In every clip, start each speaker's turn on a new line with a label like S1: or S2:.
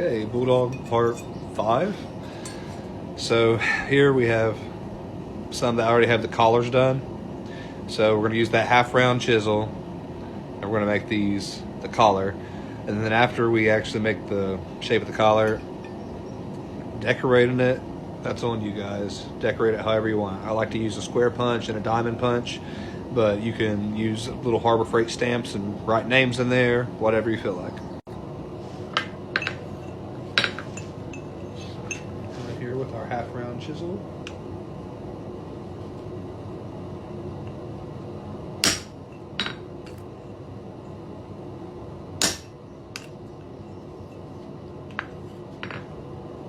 S1: Okay, Bulldog part 5. So here we have some that already have the collars done. So we're going to use that half round chisel and we're going to make these the collar. And then after we actually make the shape of the collar, decorating it, that's on you guys. Decorate it however you want. I like to use a square punch and a diamond punch, but you can use little Harbor Freight stamps and write names in there, whatever you feel like. Here with our half round chisel.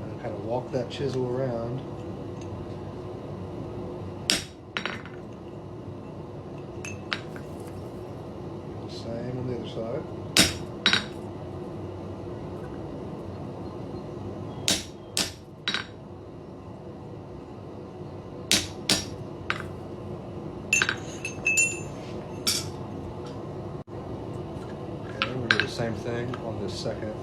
S1: And kind of walk that chisel around. Same on the other side. Same thing on this second.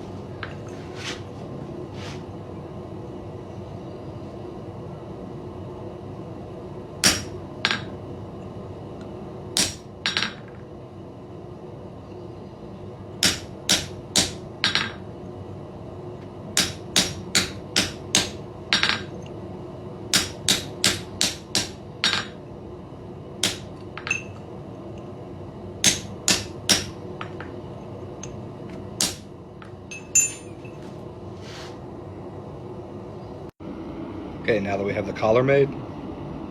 S1: Okay, now that we have the collar made,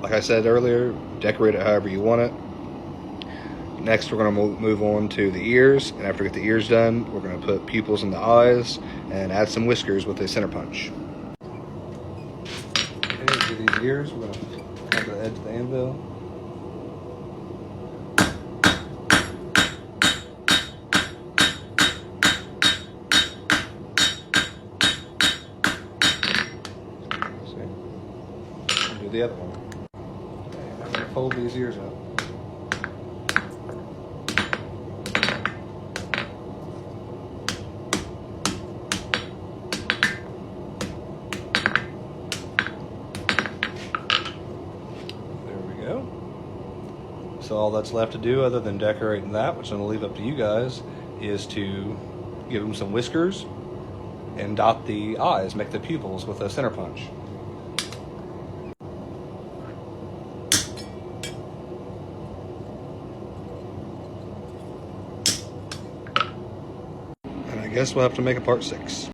S1: like I said earlier, decorate it however you want it. Next, we're going to move on to the ears, and after we get the ears done, we're going to put pupils in the eyes and add some whiskers with a center punch. Okay, to these ears, we're going to cut the edge of the anvil. Do the other one. Okay, I'm going to fold these ears up. There we go. So all that's left to do other than decorating that, which I'm going to leave up to you guys, is to give them some whiskers and dot the eyes, make the pupils with a center punch. I guess we'll have to make a part 6.